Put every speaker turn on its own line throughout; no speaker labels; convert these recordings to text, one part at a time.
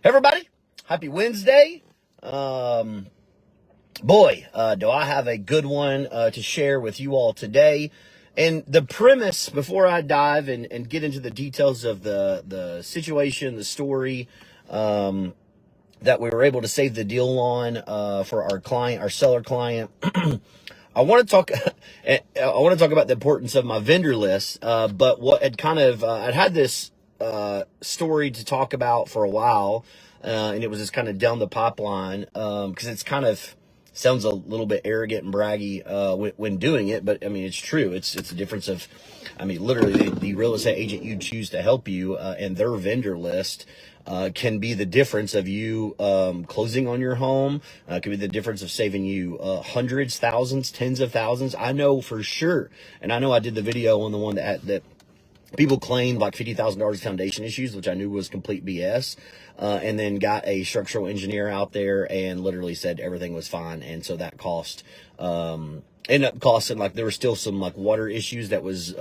Everybody, happy Wednesday. Boy, do I have a good one to share with you all today. And the premise, before I dive and get into the details of the situation, the story that we were able to save the deal on for our client, our seller client, I want to talk. I want to talk about the importance of my vendor list. But what had kind of I'd had this story to talk about for a while, and it was just kind of down the pipeline because it's kind of sounds a little bit arrogant and braggy when doing it, but I mean it's true. It's a difference of, I mean, literally the real estate agent you choose to help you and their vendor list can be the difference of you closing on your home. Can be the difference of saving you hundreds, thousands, tens of thousands. I know for sure, and I know I did the video on the one that people claimed like $50,000 foundation issues, which I knew was complete BS, and then got a structural engineer out there and literally said everything was fine. And so that cost, ended up costing, like, there were still some like water issues that was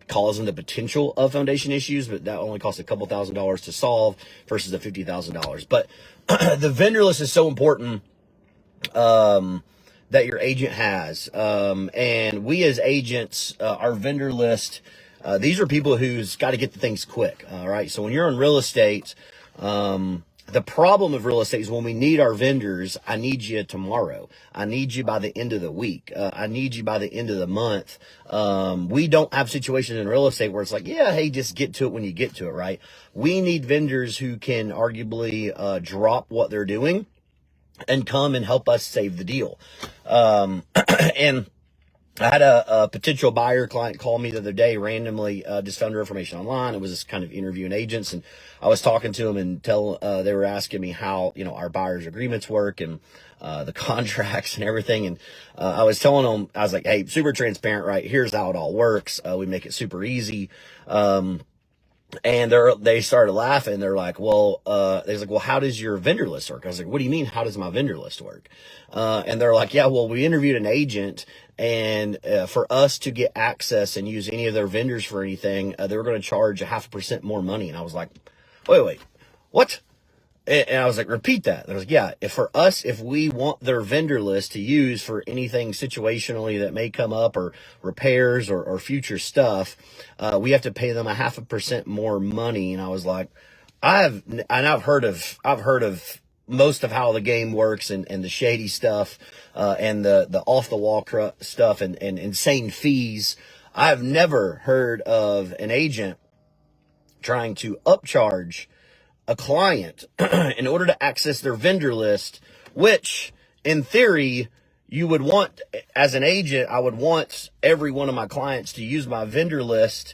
causing the potential of foundation issues, but that only cost a couple $1,000s to solve versus the $50,000. But the vendor list is so important that your agent has. And we as agents, our vendor list, these are people who's got to get the things quick. All right. So when you're in real estate, the problem of real estate is when we need our vendors, I need you tomorrow. I need you by the end of the week. I need you by the end of the month. We don't have situations in real estate where it's like, yeah, hey, just get to it when you get to it. Right. We need vendors who can arguably, drop what they're doing and come and help us save the deal. And I had a potential buyer client call me the other day, randomly, just found her information online. It was just kind of interviewing agents, and I was talking to them and they were asking me how, our buyer's agreements work and, the contracts and everything. And, I was telling them, I was like, hey, super transparent, right? Here's how it all works. We make it super easy. And they started laughing. They're like, well, how does your vendor list work? I was like, what do you mean? How does my vendor list work? And they're like, yeah, well, we interviewed an agent, and for us to get access and use any of their vendors for anything, they were going to charge 0.5% more money. And I was like, wait, what? And I was like, repeat that. I was like, yeah, if we want their vendor list to use for anything situationally that may come up, or repairs or future stuff, we have to pay them 0.5% more money. And I was like, I've heard of most of how the game works and the shady stuff, and the off the wall stuff and insane fees. I've never heard of an agent trying to upcharge a client in order to access their vendor list, which in theory you would want. As an agent, I would want every one of my clients to use my vendor list,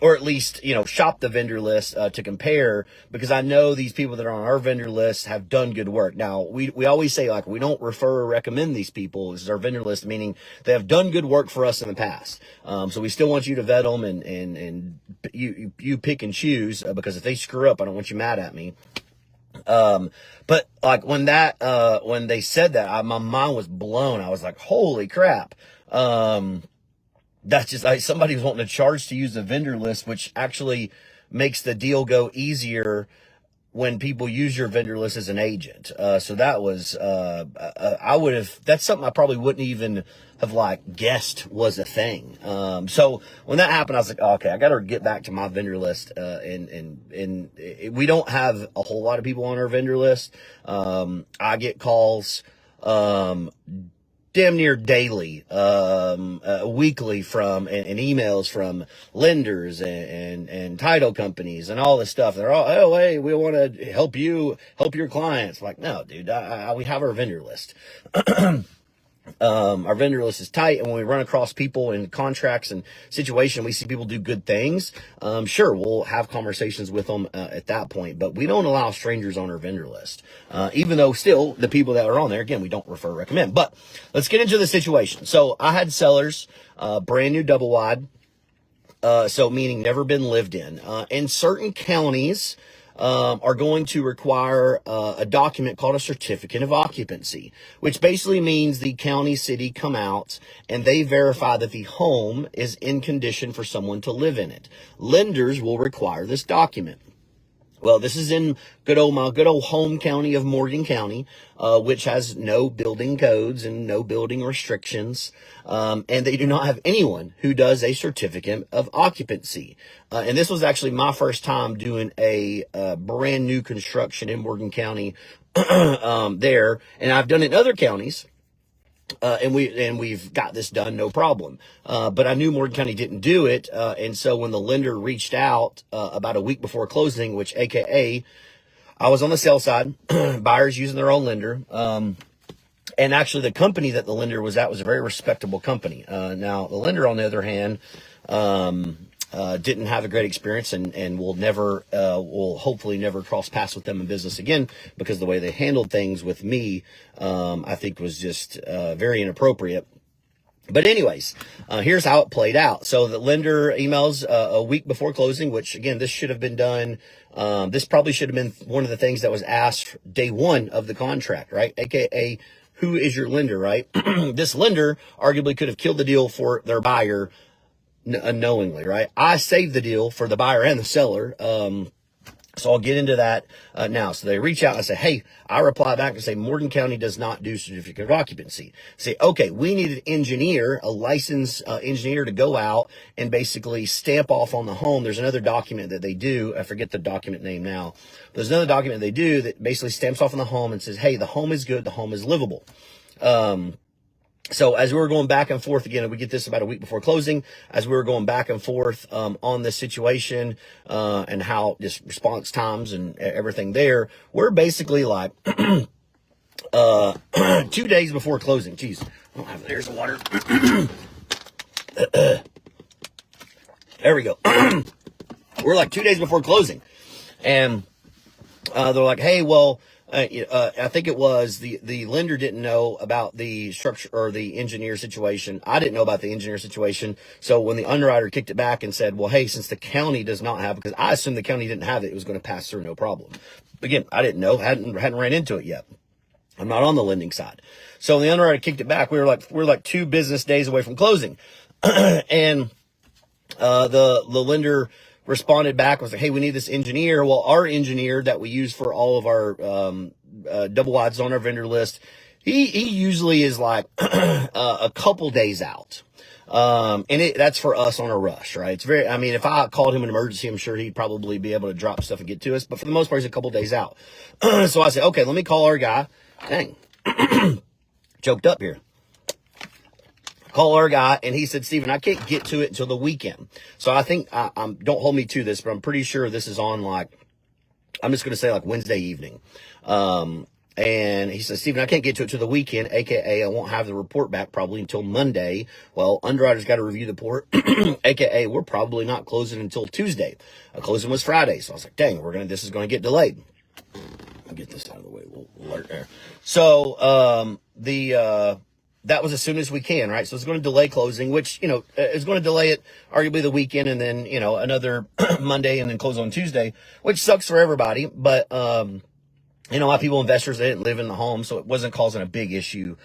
or at least, shop the vendor list to compare, because I know these people that are on our vendor list have done good work. Now, we always say, like, we don't refer or recommend these people. This is our vendor list, meaning they have done good work for us in the past. So we still want you to vet them and you pick and choose, because if they screw up, I don't want you mad at me. But like when they said that, my mind was blown. I was like, holy crap. That's just somebody was wanting to charge to use the vendor list, which actually makes the deal go easier when people use your vendor list as an agent. So that was, that's something I probably wouldn't even have guessed was a thing. So when that happened, I was like, oh, okay, I got to get back to my vendor list. And we don't have a whole lot of people on our vendor list. I get calls, damn near daily, weekly from, and emails from lenders and title companies and all this stuff. They're all, oh, hey, we want to help your clients. Like, no, dude, we have our vendor list. Our vendor list is tight, and when we run across people in contracts and situation, we see people do good things. Sure, we'll have conversations with them at that point, but we don't allow strangers on our vendor list. Even though still the people that are on there, again, we don't refer or recommend. But let's get into the situation. So I had sellers, brand new double wide, so meaning never been lived in certain counties. Are going to require a document called a certificate of occupancy, which basically means the county, city come out and they verify that the home is in condition for someone to live in it. Lenders will require this document. Well, this is in my good old home county of Morgan County, which has no building codes and no building restrictions. And they do not have anyone who does a certificate of occupancy. And this was actually my first time doing a brand new construction in Morgan County there. And I've done it in other counties. We've got this done, no problem. But I knew Morgan County didn't do it. And so when the lender reached out, about a week before closing, which AKA I was on the sell side, buyers using their own lender. And actually the company that the lender was at was a very respectable company. Now the lender, on the other hand, didn't have a great experience and will hopefully never cross paths with them in business again, because the way they handled things with me, I think was just, very inappropriate. But anyways, here's how it played out. So the lender emails a week before closing, which again, this should have been done. This probably should have been one of the things that was asked day one of the contract, right? AKA, who is your lender, right? This lender arguably could have killed the deal for their buyer unknowingly, right? I saved the deal for the buyer and the seller. So I'll get into that now. So they reach out and I say, hey, I reply back and say, Morgan County does not do certificate of occupancy. Say, okay, we need an engineer, a licensed engineer to go out and basically stamp off on the home. There's another document that they do. I forget the document name now. There's another document they do that basically stamps off on the home and says, hey, the home is good. The home is livable. So as we were going back and forth, again, we get this about a week before closing, as we were going back and forth on this situation and how just response times and everything there, we're basically like 2 days before closing. Jeez, I don't have, there's the water. There we go. We're like 2 days before closing. And they're like, hey, well, I think it was the lender didn't know about the structure or the engineer situation. I didn't know about the engineer situation. So when the underwriter kicked it back and said, well, hey, since the county does not have, because I assumed the county didn't have it, it was going to pass through, no problem. Again, I didn't know, hadn't ran into it yet. I'm not on the lending side. So when the underwriter kicked it back, we were like 2 business days away from closing. And the lender responded back, was like, hey, we need this engineer. Well, our engineer that we use for all of our double wides on our vendor list, he usually is like a couple days out. And that's for us on a rush, right? It's very, I mean, if I called him an emergency, I'm sure he'd probably be able to drop stuff and get to us. But for the most part, he's a couple days out. So I said, okay, let me call our guy. Dang, choked up here. Call our guy, and he said, Stephen, I can't get to it until the weekend. So I think, don't hold me to this, but I'm pretty sure this is on like, I'm just going to say like Wednesday evening. And he said, Stephen, I can't get to it till the weekend, AKA I won't have the report back probably until Monday. Well, underwriter's got to review the report, AKA we're probably not closing until Tuesday. Closing was Friday. So I was like, dang, this is going to get delayed. I'll get this out of the way. We'll alert there. So, that was as soon as we can, right? So it's going to delay closing, which, is going to delay it arguably the weekend and then, another Monday and then close on Tuesday, which sucks for everybody. But, a lot of people, investors, they didn't live in the home, so it wasn't causing a big issue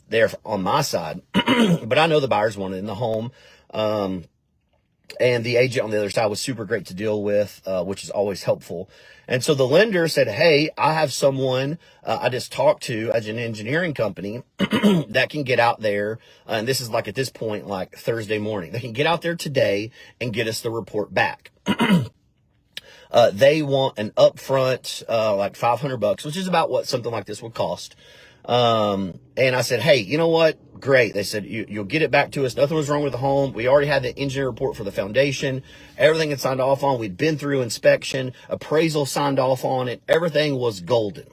there on my side. But I know the buyers wanted in the home. And the agent on the other side was super great to deal with, which is always helpful. And so the lender said, hey, I have someone I just talked to as an engineering company that can get out there. And this is like at this point, like Thursday morning. They can get out there today and get us the report back. They want an upfront, like $500, which is about what something like this would cost. And I said, hey, you know what? Great. They said, you'll get it back to us. Nothing was wrong with the home. We already had the engineer report for the foundation. Everything had signed off on. We'd been through inspection, appraisal signed off on it. Everything was golden.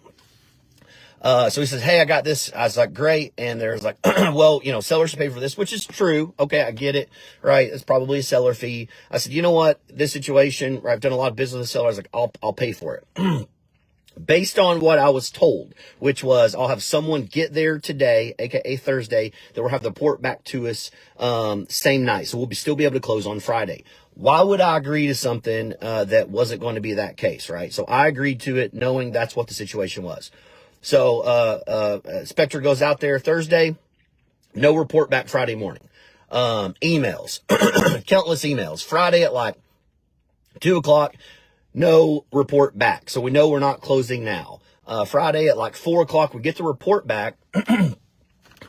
So he says, hey, I got this. I was like, great. And there's like, well, sellers should pay for this, which is true. Okay. I get it. Right. It's probably a seller fee. I said, you know what? This situation, right, I've done a lot of business with sellers. Like, I'll pay for it. Based on what I was told, which was I'll have someone get there today, AKA Thursday, that will have the report back to us, same night. So we'll still be able to close on Friday. Why would I agree to something, that wasn't going to be that case, right? So I agreed to it knowing that's what the situation was. So, Spectre goes out there Thursday, no report back Friday morning. Emails, countless emails. Friday at like 2:00. no report back. So we know we're not closing now. Friday at like 4 o'clock, we get the report back.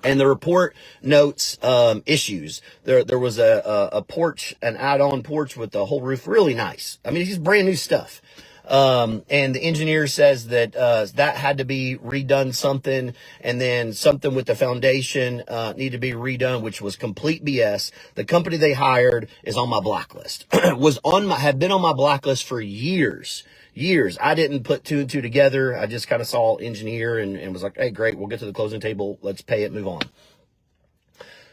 And the report notes issues. There was a porch, an add-on porch with the whole roof, really nice. I mean, it's just brand new stuff. And the engineer says that that had to be redone something, and then something with the foundation needed to be redone, which was complete BS. The company they hired is on my blacklist. Had been on my blacklist for years. I didn't put two and two together. I just kind of saw engineer and was like, hey, great, we'll get to the closing table. Let's pay it, move on.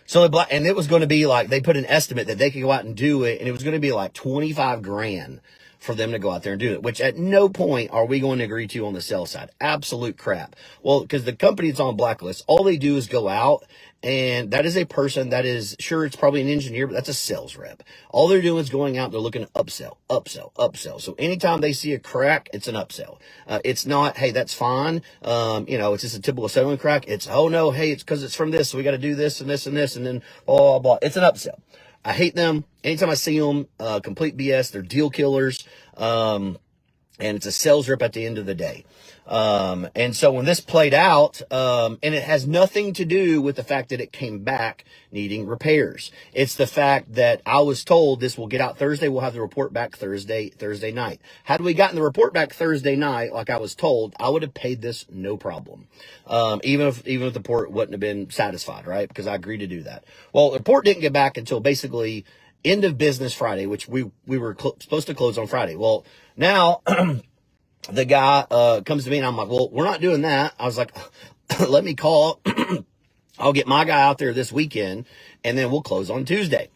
So, and it was going to be like, they put an estimate that they could go out and do it, and it was going to be like 25 grand for them to go out there and do it, which at no point are we going to agree to on the sell side. Absolute crap. Well, because the company that's on blacklist, all they do is go out, and that is a person that is, sure, it's probably an engineer, but that's a sales rep. All they're doing is going out, they're looking to upsell. So anytime they see a crack, it's an upsell. It's not, hey, that's fine. It's just a typical selling crack. It's, oh no, hey, it's because it's from this, so we got to do this and this and this, and then blah, blah, blah. It's an upsell. I hate them. Anytime I see them, complete BS. They're deal killers. And it's a sales rep at the end of the day. And so when this played out, and it has nothing to do with the fact that it came back needing repairs. It's the fact that I was told this will get out Thursday. We'll have the report back Thursday night. Had we gotten the report back Thursday night, like I was told, I would have paid this no problem. Even if the report wouldn't have been satisfied, right? Because I agreed to do that. Well, the report didn't get back until basically end of business Friday, which we were supposed to close on Friday. Well, now the guy comes to me and I'm like, well, we're not doing that. I was like, let me call. I'll get my guy out there this weekend, and then we'll close on Tuesday,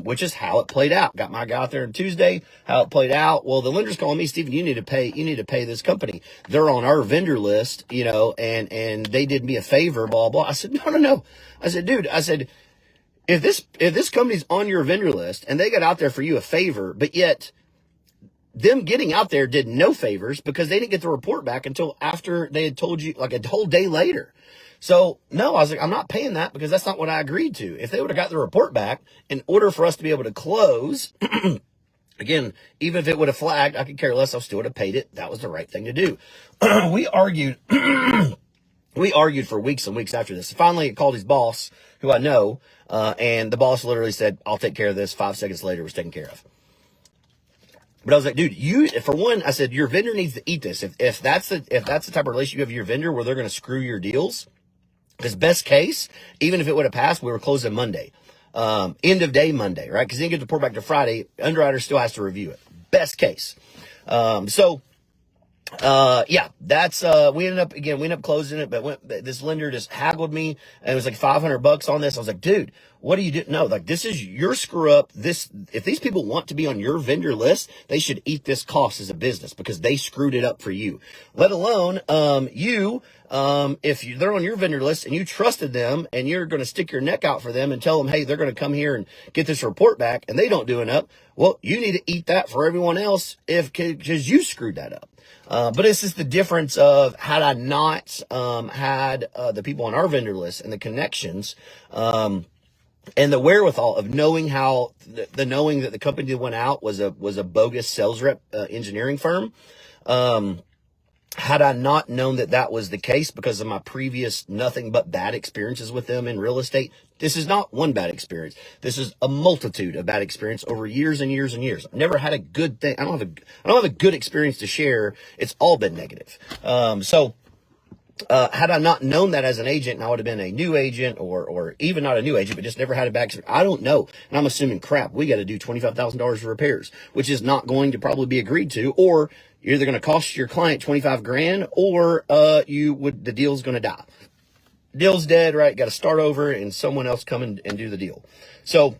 which is how it played out. Got my guy out there on Tuesday, how it played out. Well, the lender's calling me, Steven, you need to pay this company. They're on our vendor list, and they did me a favor, blah, blah. I said, no. I said, dude, if this company's on your vendor list and they got out there for you a favor, but yet them getting out there did no favors because they didn't get the report back until after they had told you, like a whole day later. So no, I was like, I'm not paying that because that's not what I agreed to. If they would have got the report back in order for us to be able to close, again, even if it would have flagged, I could care less. I still would have paid it. That was the right thing to do. We argued. We argued for weeks and weeks after this. Finally, I called his boss, who I know, and the boss literally said, I'll take care of this. 5 seconds later, it was taken care of. But I was like, dude, for one, I said, your vendor needs to eat this. If that's the type of relationship you have with your vendor where they're going to screw your deals, because best case, even if it would have passed, we were closing Monday. End of day Monday, right? Because you didn't get the report back to Friday. Underwriter still has to review it. Best case. That's, we ended up closing it, but this lender just haggled me, and it was like $500 on this. I was like, dude, what do you do? No, like, this is your screw up. If these people want to be on your vendor list, they should eat this cost as a business because they screwed it up for you. Let alone, if they're on your vendor list and you trusted them and you're going to stick your neck out for them and tell them, hey, they're going to come here and get this report back and they don't do enough. Well, you need to eat that for everyone else because you screwed that up. But it's just the difference of had I not had the people on our vendor list and the connections and the wherewithal of knowing how knowing that the company that went out was a bogus sales rep engineering firm. Had I not known that was the case because of my previous nothing but bad experiences with them in real estate, this is not one bad experience. This is a multitude of bad experience over years and years and years. I've never had a good thing. I don't have a good experience to share. It's all been negative. Had I not known that as an agent, and I would have been a new agent or even not a new agent, but just never had a bad experience. I don't know. And I'm assuming we got to do $25,000 for repairs, which is not going to probably be agreed to, or you're either going to cost your client 25 grand or the deal's going to die. Deal's dead, right? Got to start over and someone else come and do the deal. So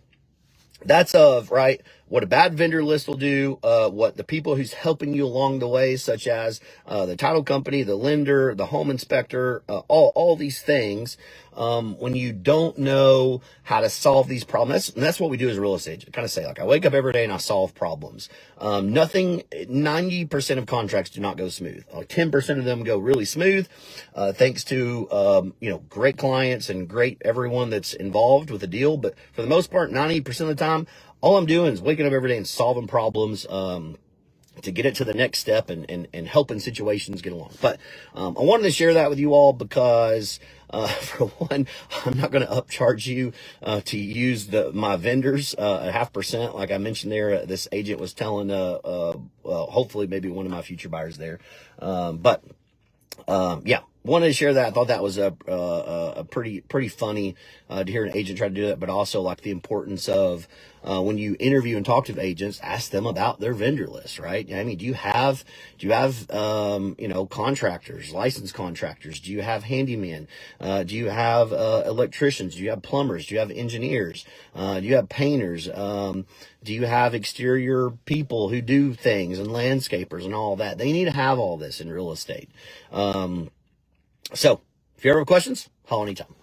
that's right. What a bad vendor list will do, what the people who's helping you along the way, such as the title company, the lender, the home inspector, all these things, when you don't know how to solve these problems. That's what we do as a real estate agent. I kind of say, like, I wake up every day and I solve problems. 90% of contracts do not go smooth. Like 10% of them go really smooth, thanks to, great clients and great everyone that's involved with the deal. But for the most part, 90% of the time, all I'm doing is waking up every day and solving problems. to get it to the next step and helping situations get along. But I wanted to share that with you all because for one, I'm not going to upcharge you to use my vendors a 0.5%. Like I mentioned there, this agent was telling hopefully maybe one of my future buyers there. But yeah, wanted to share that. I thought that was a pretty funny to hear an agent try to do that, but also like the importance of when you interview and talk to agents, ask them about their vendor list, right? I mean, do you have contractors, licensed contractors? Do you have handymen? Do you have electricians? Do you have plumbers? Do you have engineers? Do you have painters? Do you have exterior people who do things and landscapers and all that? They need to have all this in real estate. So if you ever have questions, call anytime.